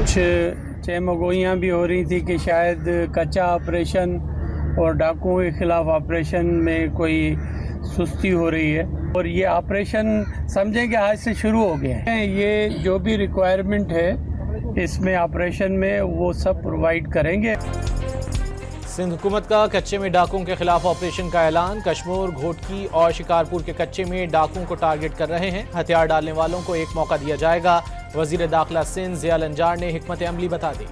कुछ चहमगोइयाँ भी हो रही थी कि शायद कच्चा ऑपरेशन और डाकुओं के ख़िलाफ़ ऑपरेशन में कोई सुस्ती हो रही है, और ये ऑपरेशन समझें कि आज से शुरू हो गया है। ये जो भी रिक्वायरमेंट है इसमें ऑपरेशन में वो सब प्रोवाइड करेंगे। सिंध हुकूमत का कच्चे में डाकुओं के खिलाफ ऑपरेशन का ऐलान। कश्मीर, घोटकी और शिकारपुर के कच्चे में डाकुओं को टारगेट कर रहे हैं। हथियार डालने वालों को एक मौका दिया जाएगा। वजीर दाखिला सिंध ज़िया लंजार ने हिकमत अमली बता दी।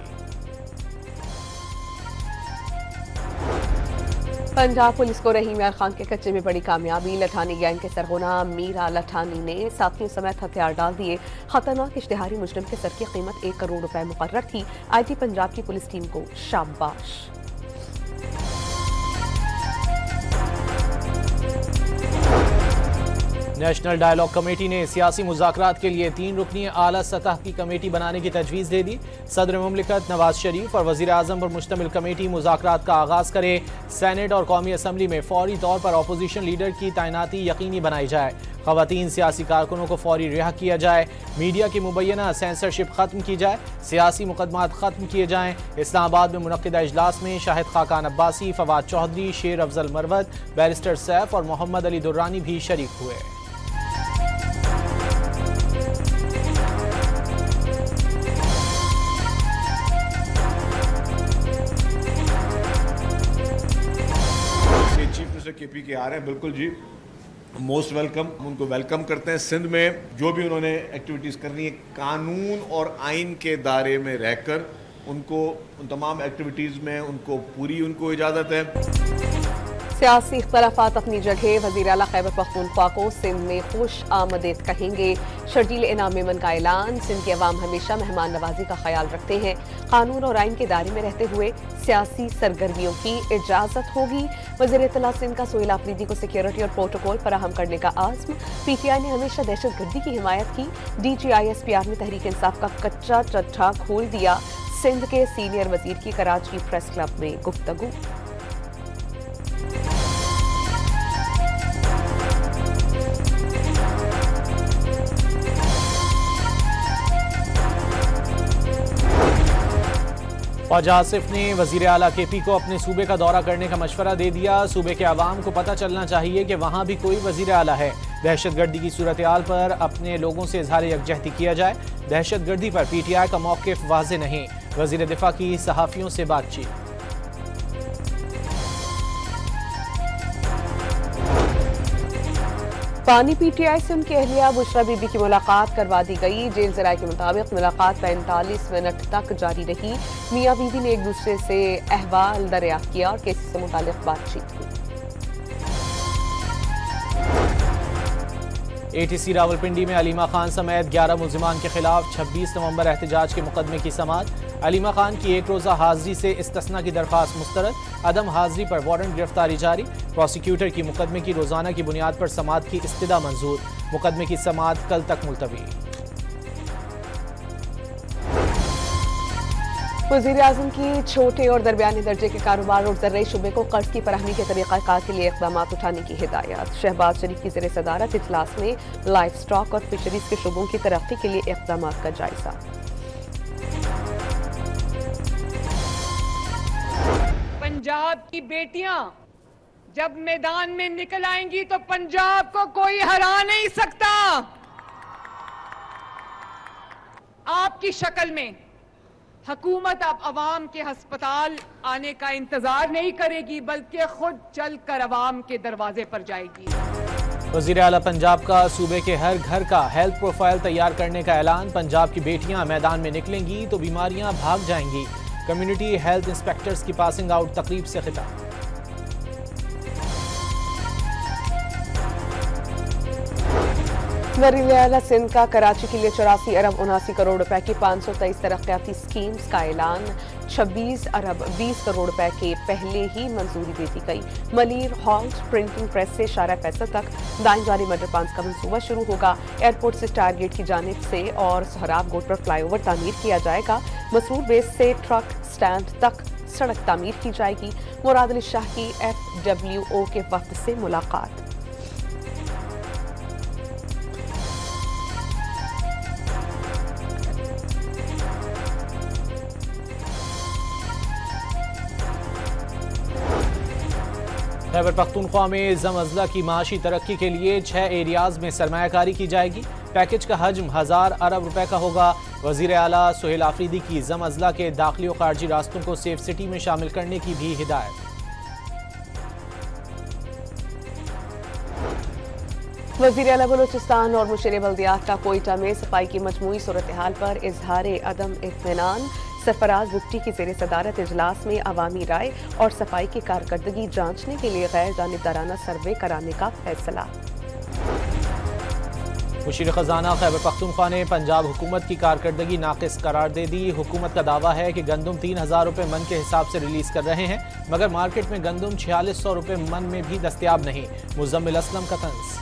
पंजाब पुलिस को रहीम यार खान के कच्चे में बड़ी कामयाबी। लठानी गैंग के सरगना मीरा लठानी ने साथियों समेत हथियार डाल दिए। खतरनाक इश्तिहारी मुजरिम के सर की कीमत 1 करोड़ रुपए मुकर्रर थी। आईटी पंजाब की पुलिस टीम को शाबाश। नेशनल डायलॉग कमेटी ने सियासी मुज़ाकरात के लिए 3 रुकनी आला सतह की कमेटी बनाने की तजवीज़ दे दी। सदर मुमलिकत नवाज शरीफ और वज़ीर आज़म पर मुश्तमिल कमेटी मुज़ाकरात का आगाज़ करे। सेनेट और कौमी असम्बली में फौरी तौर पर अपोजिशन लीडर की तैनाती यकीनी बनाई जाए। ख़वातीन सियासी कारकुनों को फौरी रिहा किया जाए। मीडिया की मुबैना सेंसरशिप खत्म की जाए। सियासी मुकदमात खत्म किए जाएँ। इस्लामाबाद में मुनक़िदा इजलास में शाहिद खाकान अब्बासी, फवाद चौधरी, शेर अफजल मरवत, बैरिस्टर सैफ और मोहम्मद अली दुर्रानी भी शरीक हुए। केपी के आ रहे हैं, बिल्कुल जी, मोस्ट वेलकम। उनको वेलकम करते हैं। सिंध में जो भी उन्होंने एक्टिविटीज़ करनी है कानून और आइन के दायरे में रहकर उनको उन तमाम एक्टिविटीज़ में उनको पूरी उनको इजाज़त है। सियासी इख्तलाफात अपनी जगह। वज़ीर आला खैबर पख्तूनख्वा को सिंध में खुश आमदेद कहेंगे। शर्जील इनाम मेमन का ऐलान। सिंध के अवाम हमेशा मेहमान नवाजी का ख्याल रखते हैं। कानून और आइन के दायरे में रहते हुए सियासी सरगर्मियों की इजाजत होगी। वज़ीर इत्तला सिंध का सोहेल आफरीदी को सिक्योरिटी और प्रोटोकॉल फराहम करने का आज़्म। PTI ने हमेशा दहशतगर्दी की हिमायत की। DGISPR ने तहरीक इंसाफ का कच्चा चट्टा खोल दिया। सिंध के सीनियर वजीर की कराची प्रेस क्लब में गुफ्तगू। ख्वाजा आसिफ ने वजीर आला KP को अपने सूबे का दौरा करने का मशवरा दे दिया। सूबे के अवाम को पता चलना चाहिए कि वहाँ भी कोई वजीर आला है। दहशतगर्दी की सूरत हाल पर अपने लोगों से इजहार यकजहती किया जाए। दहशतगर्दी पर PTI का मौक़िफ़ वाज़ेह नहीं। वजीर दिफा की सहाफ़ियों से बातचीत। पानी PTI से उनकी अहलिया बुशरा बीबी की मुलाकात करवा दी गई। जेल ज़राए के मुताबिक मुलाकात 45 मिनट तक जारी रही। मियाँ बीबी ने एक दूसरे से अहवाल दरियाफ्त किया और केस से मुतालिक बातचीत हुई। ATC रावलपिंडी में अलीमा खान समेत 11 मुल्जिमान के खिलाफ 26 नवंबर एहतजाज के मुकदमे की समाअत। अलीमा खान की 1 रोज़ा हाजिरी से इस्तिस्ना की दरख्वास्त मुस्तरद। अदम हाजिरी पर वारंट गिरफ्तारी जारी। प्रोसिक्यूटर की मुकदमे की रोजाना की बुनियाद पर समाअत की इस्तदा मंजूर। मुकदमे की समाअत कल तक मुलतवी। वज़ीर आज़म की छोटे और दरमियाने दर्जे के कारोबार और ज़र्री शुबे को कर्ज की फराहमी के तरीक़ाकार के लिए इक़दाम उठाने की हिदायत। शहबाज शरीफ की ज़ेर सदारत इजलास में लाइफ स्टॉक और फिशरीज के शुबों की तरक्की के लिए इक़दाम का जायजा। पंजाब की बेटियां जब मैदान में निकल आएंगी तो पंजाब को कोई हरा नहीं सकता। आपकी शक्ल में हुकूमत अब अवाम के अस्पताल आने का इंतजार नहीं करेगी, बल्कि खुद चलकर अवाम के दरवाजे पर जाएगी। वज़ीर आला पंजाब का सूबे के हर घर का हेल्थ प्रोफाइल तैयार करने का ऐलान। पंजाब की बेटियां मैदान में निकलेंगी तो बीमारियां भाग जाएंगी। कम्युनिटी हेल्थ इंस्पेक्टर्स की पासिंग आउट तकरीब से खिताब। वज़ीर आला सिंध का कराची के लिए 84 अरब 79 करोड़ रुपए की 523 तरक्याती स्कीम्स का ऐलान। 26 अरब 20 करोड़ रुपए के पहले ही मंजूरी दे दी गई। मलीर हॉल्ट प्रिंटिंग प्रेस से शारा फैसल तक दाएं जारी मडरपांस का मंसूबा शुरू होगा। एयरपोर्ट से टारगेट की जानिब से और सोहराब गोट पर फ्लाईओवर तामीर किया जाएगा। मसरूर बेस से ट्रक स्टैंड तक सड़क तामीर की जाएगी। मुराद अली शाह की FWO के वफ्द से मुलाकात। खैबर पख्तूनख्वा में ज़म-अज़ला की माशी तरक्की के लिए 6 एरियाज में सरमायाकारी की जाएगी। पैकेज का हजम 1000 अरब रुपए का होगा। वज़ीर आला सुहेल आफरीदी की ज़म-अज़ला के दाखिली और खारजी रास्तों को सेफ सिटी में शामिल करने की भी हिदायत। वज़ीर आला बलूचिस्तान और मुशीर बल्दियात का कोयटा में सफाई की मजमूई सूरत हाल पर इजहार अदम इत्मीनान। सरफराज बुट्टी की ज़ेर सदारत इजलास में अवामी राय और सफाई की कारकर्दगी जांचने के लिए गैर जानिबदाराना सर्वे कराने का फैसला। मुशीर खजाना खैबर पख्तूनख्वा ने पंजाब हुकूमत की कारकर्दगी नाकिस करार दे दी। हुकूमत का दावा है कि गंदम 3000 रुपये मन के हिसाब से रिलीज कर रहे हैं, मगर मार्केट में गंदम 4600 रुपये मन में भी दस्तयाब नहीं। मुजम्मिल असलम का तंज।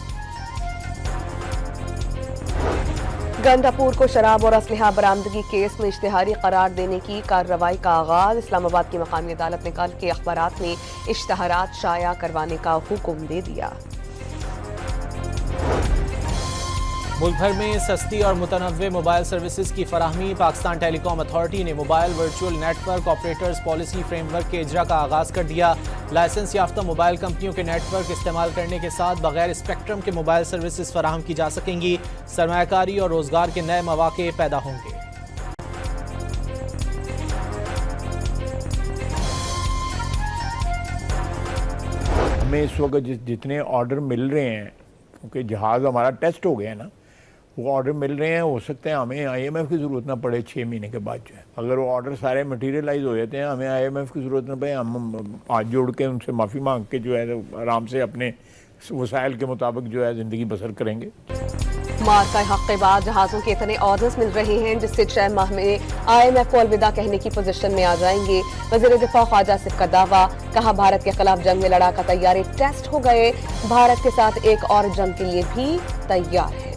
गंडापुर को शराब और असलहा बरामदगी केस में इश्तिहारी करार देने की कार्रवाई का आगाज। इस्लामाबाद की मकामी अदालत ने कल के अखबारात में इश्तिहारात शाया करवाने का हुक्म दे दिया। मुल्क भर में सस्ती और मुतनव्वे मोबाइल सर्विसेज की फराहमी। पाकिस्तान टेलीकॉम अथॉरिटी ने mobile virtual network operators policy framework के इजरा का आगाज कर दिया। लाइसेंस याफ्ता मोबाइल कंपनियों के नेटवर्क इस्तेमाल करने के साथ बगैर स्पेक्ट्रम के मोबाइल सर्विसेज फराहम की जा सकेंगी। सरमायाकारी और रोजगार के नए मौके पैदा होंगे। हमें इस वक्त जितने ऑर्डर मिल रहे हैं, क्योंकि जहाज़ हमारा टेस्ट हो गया है ना, वो ऑर्डर मिल रहे हैं। हो सकता है हमें IMF की ज़रूरत ना पड़े 6 महीने के बाद। जो है अगर वो ऑर्डर सारे मटीरियलाइज हो जाते हैं, हमें IMF की ज़रूरत ना पड़े। हम हाथ जोड़ के उनसे माफ़ी मांग के जो है आराम से अपने वसाइल के मुताबिक जो है ज़िंदगी बसर करेंगे। मार का हक के बाद जहाज़ों के इतने ऑर्डर्स मिल रहे हैं जिससे 6 माह में IMF को अलविदा कहने की पोजीशन में आ जाएंगे। वज़ीर दिफा ख्वाजा आसिफ का दावा, कहा भारत के खिलाफ जंग में लड़ाका तैयारी टेस्ट हो गए। भारत के साथ एक और जंग के लिए भी तैयार है।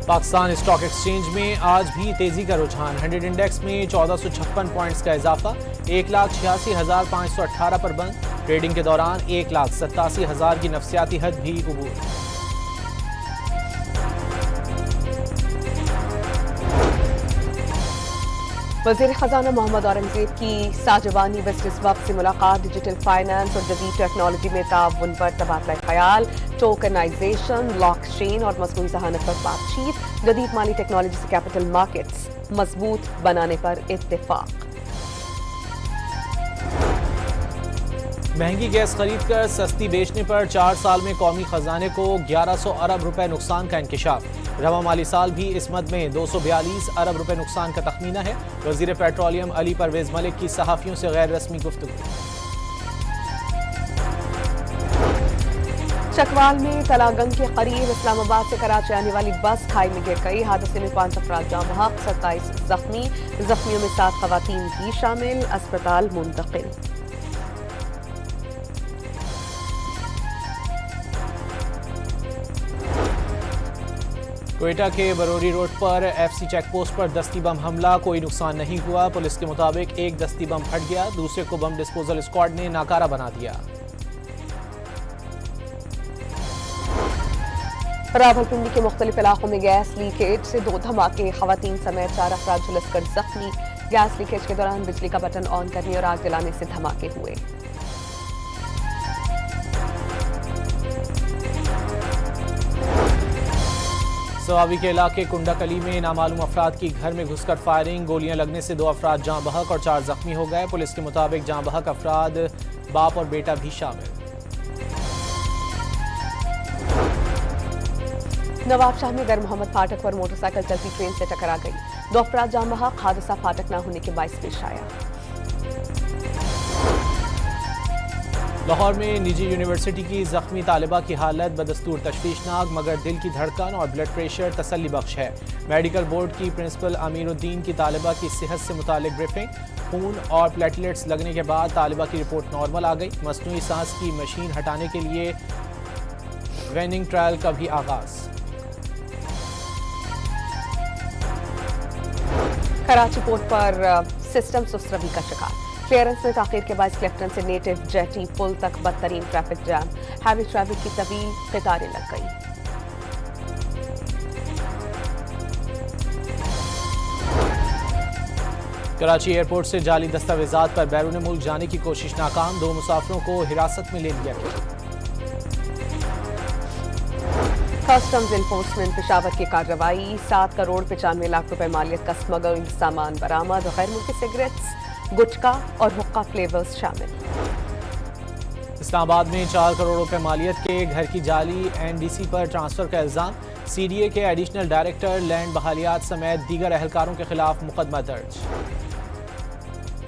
पाकिस्तान स्टॉक एक्सचेंज में आज भी तेजी का रुझान। 100 इंडेक्स में 1456 पॉइंट्स का इजाफा। 1,86,518 पर बंद। ट्रेडिंग के दौरान 1,87,000 की नफसियाती हद भी अबूर। वज़ीर खजाना मोहम्मद औरंगजेब की साजवानी बिजनेस वक्त से मुलाकात। डिजिटल फाइनेंस और जदीद टेक्नोलॉजी में ताउन पर तबादला ख्याल। टोकनाइजेशन, ब्लॉकचेन और मसनूई ज़हानत पर बातचीत। जदीद माली टेक्नोलॉजी से कैपिटल मार्केट्स मजबूत बनाने पर इत्तेफाक। महंगी गैस खरीद कर सस्ती बेचने पर 4 साल में कौमी खजाने को 1100 अरब रुपए नुकसान का इंकिशाफ। रवा माली साल भी इस मद में 242 अरब रुपए नुकसान का तखमीना है। वजीर पेट्रोलियम अली परवेज मलिक की सहाफियों से गैर रस्मी गुफ्तगू। चकवाल में तलागंग के करीब इस्लामाबाद से कराची आने वाली बस खाई में गिर गई। हादसे में 5 अफराद जाँ बहक, 27 जख्मी। जख्मियों में 7 खवातीन भी शामिल। अस्पताल मुंतकिल। कोयटा के बरोरी रोड पर FC चेक पोस्ट पर दस्ती बम हमला। कोई नुकसान नहीं हुआ। पुलिस के मुताबिक एक दस्ती बम फट गया, दूसरे को बम डिस्पोजल स्क्वाड ने नाकारा बना दिया। रावलपिंडी के मुख्तलिफ इलाकों में गैस लीकेज से 2 धमाके। खवातीन समेत 4 अफराद झुलसकर जख्मी। गैस लीकेज के दौरान बिजली का बटन ऑन करने और आग जलाने से धमाके हुए। सवाबी के इलाके कुंडाकली में नामालूम अफराद की घर में घुसकर फायरिंग। गोलियां लगने से 2 अफराद जाँ बहक और 4 जख्मी हो गए। पुलिस के मुताबिक जाँ बहक अफराद बाप और बेटा भी शामिल। नवाबशाह में गर मोहम्मद फाटक पर मोटरसाइकिल चलती ट्रेन से टकरा गई। 2 अफराद जाँ बहक। हादसा फाटक न होने के बाइस पेश आया। लाहौर में निजी यूनिवर्सिटी की जख्मी तालिबा की हालत बदस्तूर तशवीशनाक, मगर दिल की धड़कन और ब्लड प्रेशर तसल्ली बख्श है। मेडिकल बोर्ड की प्रिंसिपल अमीरुद्दीन की तालिबा की सेहत से मुतालिक ब्रीफिंग। खून और प्लेटलेट्स लगने के बाद तालिबा की रिपोर्ट नॉर्मल आ गई। मसनूई सांस की मशीन हटाने के लिए वेनिंग ट्रायल का भी आगाज। कराची पोर्ट पर सिस्टम सुस्तरवी का शिकार। क्लियरेंस में ताखीर के बाद क्लिफ्टन से नेटिव जेटी पुल तक बदतरीन ट्रैफिक जैम। हैवी ट्रैफिक की तवील कतारें लग गई। कराची एयरपोर्ट से जाली दस्तावेजात पर बैरून मुल्क जाने की कोशिश नाकाम, 2 मुसाफिरों को हिरासत में ले लिया गया। कस्टम्स इन्फोर्समेंट पेशावर की कार्रवाई, 7 करोड़ 95 लाख रुपए मालियत का स्मगल्ड सामान बरामद, गैर मुल्की सिगरेट्स, गुटखा और हुक्का फ्लेवर्स शामिल। इस्लामाबाद में 4 करोड़ रुपए मालियत के घर की जाली एनडीसी पर ट्रांसफर का इल्जाम, सीडीए के एडिशनल डायरेक्टर लैंड बहालियात समेत दीगर एहलकारों के खिलाफ मुकदमा दर्ज।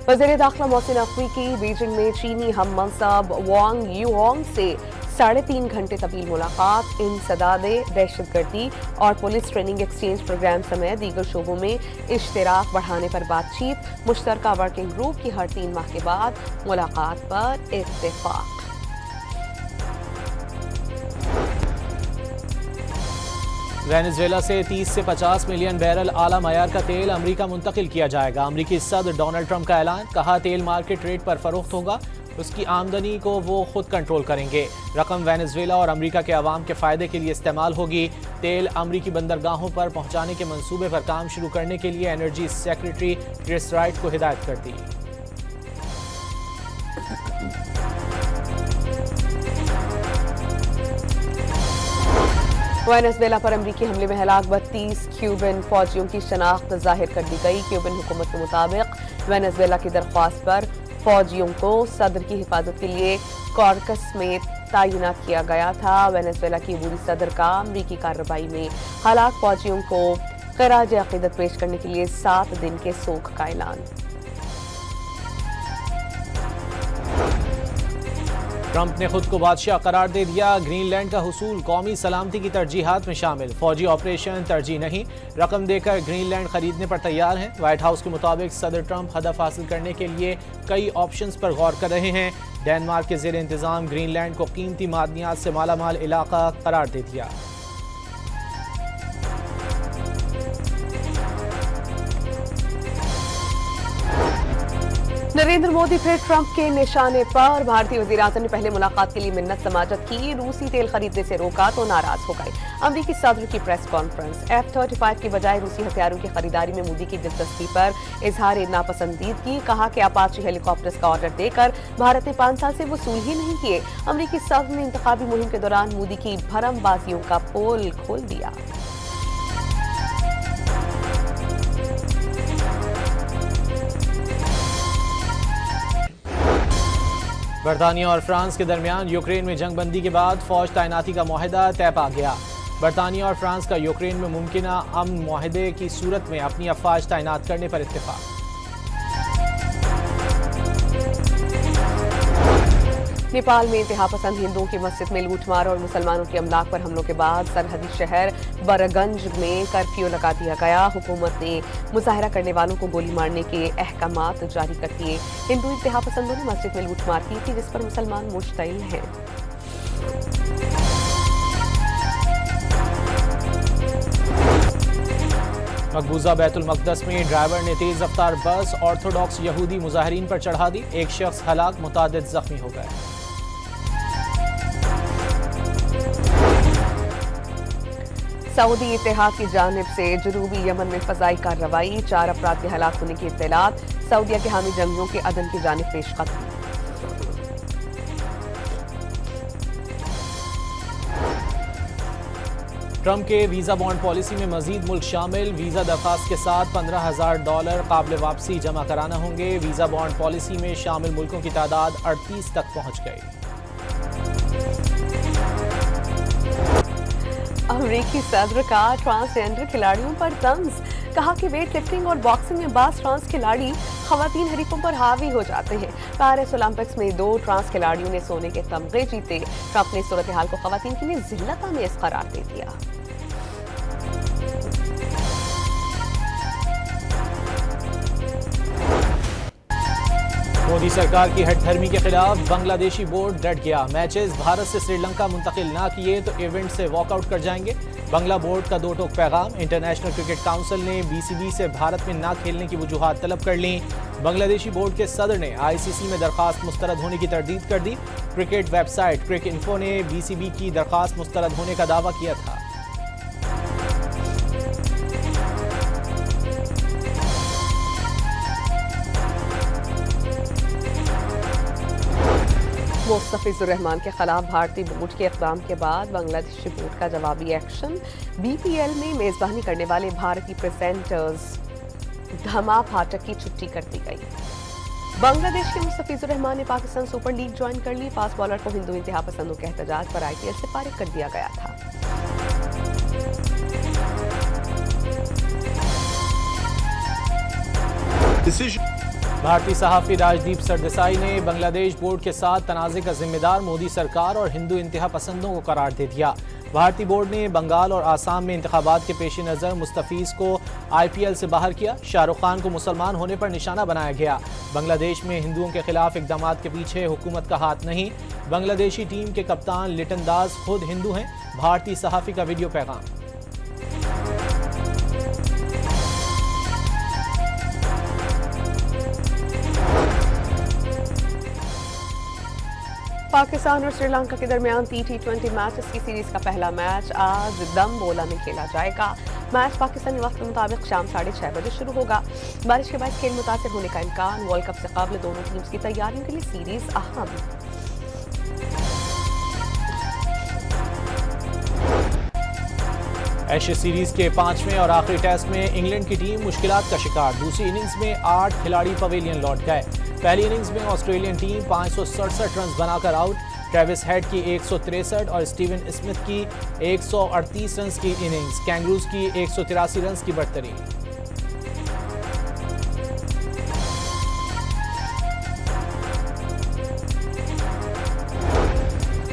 वज़ीर दाखिला मोहसिन नकवी की बीजिंग में चीनी हम मनसब वांग यूहोंग से 3.5 घंटे तवील मुलाकात, इंसदादे, दहशतगर्दी और पुलिस ट्रेनिंग एक्सचेंज प्रोग्राम समेत दीगर शोबों में इश्तिराक बढ़ाने पर बातचीत, मुश्तरका वर्किंग ग्रुप की हर 3 माह के बाद मुलाकात पर इत्तेफाक। वेनेजुएला से 30 से 50 मिलियन बैरल आला मयार का तेल अमेरिका मुंतकिल किया जाएगा। अमेरिकी सदर डोनाल्ड ट्रंप का ऐलान, कहा तेल मार्केट रेट पर फरोख्त होगा, उसकी आमदनी को वो खुद कंट्रोल करेंगे। रकम वेनेजुएला और अमेरिका के अवाम के फायदे के लिए इस्तेमाल होगी। तेल अमेरिकी बंदरगाहों पर पहुंचाने के मंसूबे पर काम शुरू करने के लिए एनर्जी सेक्रेटरी क्रिस राइट को हिदायत कर दी। वेनेजुएला पर अमेरिकी हमले में हलाक 32 क्यूबन फौजियों की शनाख्त जाहिर कर दी गई। क्यूबन हुकूमत के मुताबिक वेनेजुएला की दरख्वास्त पर फौजियों को सदर की हिफाजत के लिए कॉर्कस में तैनात किया गया था। वेनेजुएला की अबूरी सदर का अमेरिकी कार्रवाई में हलाक फौजियों को खराज अकीदत पेश करने के लिए 7 दिन के सोग का ऐलान। ट्रंप ने खुद को बादशाह करार दे दिया। ग्रीनलैंड का हुसूल कौमी सलामती की तरजीहात में शामिल, फौजी ऑपरेशन तरजीह नहीं, रकम देकर ग्रीनलैंड खरीदने पर तैयार हैं। व्हाइट हाउस के मुताबिक सदर ट्रंप हदफ हासिल करने के लिए कई ऑप्शंस पर गौर कर रहे हैं। डेनमार्क के जेर इंतजाम ग्रीनलैंड को कीमती मादनियात से मालामाल इलाका करार दे दिया। नरेंद्र मोदी फिर ट्रंप के निशाने पर। भारतीय वज़ीर-ए-आज़म ने पहले मुलाकात के लिए मिन्नत समाजत की, रूसी तेल खरीदने से रोका तो नाराज हो गए। अमेरिकी सदर की प्रेस कॉन्फ्रेंस, F-35 की बजाय रूसी हथियारों की खरीदारी में मोदी की दिलचस्पी पर इजहार नापसंदीदगी, कहा कि अपाची हेलीकॉप्टर्स का ऑर्डर देकर भारत ने 5 साल से वसूल ही नहीं किए। अमेरिकी सदर ने इंतखाबी मुहिम के दौरान मोदी की भरमबाजियों का पोल खोल दिया। बरतानिया और फ्रांस के दरमियान यूक्रेन में जंगबंदी के बाद फौज तैनाती का मुआहदा तय पा गया। बरतानिया और फ्रांस का यूक्रेन में मुमकिना अमन मुआहदे की सूरत में अपनी अफवाज तैनात करने पर इत्तेफाक। नेपाल में इंतहापसंद हिंदुओं की मस्जिद में लूटमार और मुसलमानों के अमलाक पर हमलों के बाद सरहदी शहर बरगंज में कर्फ्यू लगा दिया गया। हुकूमत ने मुजाहरा करने वालों को गोली मारने के अहकामात जारी कर दिए। हिंदू इंतहापसंदों ने मस्जिद में लूटमार की थी, जिस पर मुसलमान मुश्तइल हैं। मकबूजा बैतुल मक़दस में ड्राइवर ने तेज रफ्तार बस ऑर्थोडॉक्स यहूदी मुजाहिरीन पर चढ़ा दी, एक शख्स हलाक, मुतादिद जख्मी हो गए। सऊदी इत्तेहाद की जानिब से जनूबी यमन में फजाई कार्रवाई, 4 अफराद के हलाक होने की इत्तलात, सऊदीया के हामी जंगियों के अदन की जानिब पेशकदमी। ट्रंप के वीजा बॉन्ड पॉलिसी में मजीद मुल्क शामिल, वीजा दरखास्त के साथ $15,000 काबिल वापसी जमा कराना होंगे। वीजा बॉन्ड पॉलिसी में शामिल मुल्कों की तादाद 38 तक पहुंच गई। अमेरिकी सदर का ट्रांसजेंडर खिलाड़ियों पर तंज, कहा कि वेट लिफ्टिंग और बॉक्सिंग में बास ट्रांस खिलाड़ी खवातीन हरीफों पर हावी हो जाते हैं। पेरिस ओलंपिक्स में 2 ट्रांस खिलाड़ियों ने सोने के तमगे जीते। ट्रंप ने सूरत हाल को खवातीन के लिए जिल्लत आमेज करार दे दिया। मोदी सरकार की हठधर्मी के खिलाफ बांग्लादेशी बोर्ड डट गया। मैचेस भारत से श्रीलंका मुंतकिल ना किए तो इवेंट से वॉकआउट कर जाएंगे। बांग्ला बोर्ड का 2 टोक पैगाम। इंटरनेशनल क्रिकेट काउंसिल ने बीसीबी से भारत में ना खेलने की वजूहात तलब कर ली। बांग्लादेशी बोर्ड के सदर ने आईसीसी में दरखास्त मुस्तरद होने की तरदीद कर दी। क्रिकेट वेबसाइट क्रिक इन्फो ने बीसीबी की दरखास्त मुस्तरद होने का दावा किया था। मुस्तफिजुर रहमान के खिलाफ भारतीय बोर्ड के इक़दाम के बाद बांग्लादेशी बोर्ड का जवाबी एक्शन। BPL में मेजबानी करने वाले भारतीय प्रेजेंटर्स धमा फाटक की छुट्टी कर दी गई। बांग्लादेश के मुस्तफिजुर रहमान ने पाकिस्तान सुपर लीग ज्वाइन कर ली। फास्ट बॉलर को हिंदू इंतहा पसंदों के एहतजाज पर IPL से पारित कर दिया गया था। भारतीय सहाफ़ी राजदीप सरदेसाई ने बांग्लादेश बोर्ड के साथ तनाज़े का जिम्मेदार मोदी सरकार और हिंदू इंतहा पसंदों को करार दे दिया। भारतीय बोर्ड ने बंगाल और आसाम में इंतखाबात के पेश नज़र मुस्तफीज़ को IPL से बाहर किया। शाहरुख खान को मुसलमान होने पर निशाना बनाया गया। बांग्लादेश में हिंदुओं के खिलाफ इक़दाम के पीछे हुकूमत का हाथ नहीं। बांग्लादेशी टीम के कप्तान लिटन दास खुद हिंदू हैं। भारतीय सहाफ़ी का वीडियो पैगाम। पाकिस्तान और श्रीलंका के दरमियान T20 मैचेस की सीरीज का पहला मैच आज दमबोला में खेला जाएगा। मैच पाकिस्तानी वक्त के मुताबिक शाम 6:30 बजे शुरू होगा। बारिश के बाद खेल मुतासिर होने का इम्कान। वर्ल्ड कप से कबल दोनों टीम्स की तैयारियों के लिए सीरीज अहम। एशेज सीरीज के 5वें और आखिरी टेस्ट में इंग्लैंड की टीम मुश्किलात का शिकार। दूसरी इनिंग्स में 8 खिलाड़ी पवेलियन लौट गए। पहली इनिंग्स में ऑस्ट्रेलियन टीम 567 रन बनाकर आउट। ट्रेविस हेड की 163 और स्टीवन स्मिथ की 138 रन की इनिंग्स। कैंगरूज की 183 रन की बढ़तरी।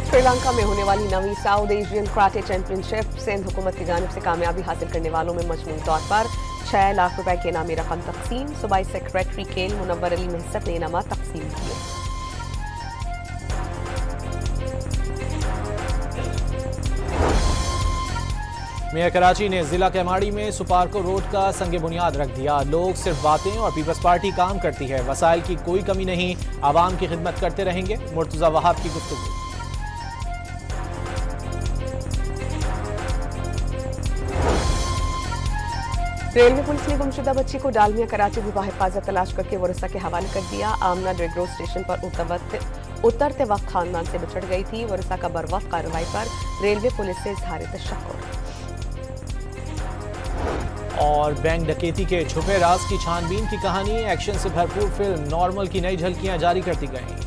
श्रीलंका में होने वाली 9वीं South Asian karate championship Sindh हुकूमत की जानिब से कामयाबी हासिल करने वालों में मजमूई तौर पर 6 लाख रुपए के इनामी रकम तकसीम। सूबाई सेक्रेटरी केल मुनव्वर अली महसत ने इनामात तकसीम किए। मेयर कराची ने जिला केमाड़ी में सुपारको रोड का संगे बुनियाद रख दिया। लोग सिर्फ बातें और पीपल्स पार्टी काम करती है। वसाइल की कोई कमी नहीं, आवाम की खिदमत करते रहेंगे। मुर्तजा वहाब की गुफ्तगू। रेलवे पुलिस ने गुमशुदा बच्ची को डालमिया कराची से बाहिफाजत तलाश करके वरसा के हवाले कर दिया। आमना ड्रेग्रो स्टेशन पर उतरते वक्त खानदान से बिछड़ गई थी। वरसा का बरवक्त कार्रवाई पर रेलवे पुलिस से इजहार तशक्कुर। और बैंक डकैती के छुपे राज की छानबीन की कहानी। एक्शन से भरपूर फिल्म नॉर्मल की नई झलकियां जारी करती गई।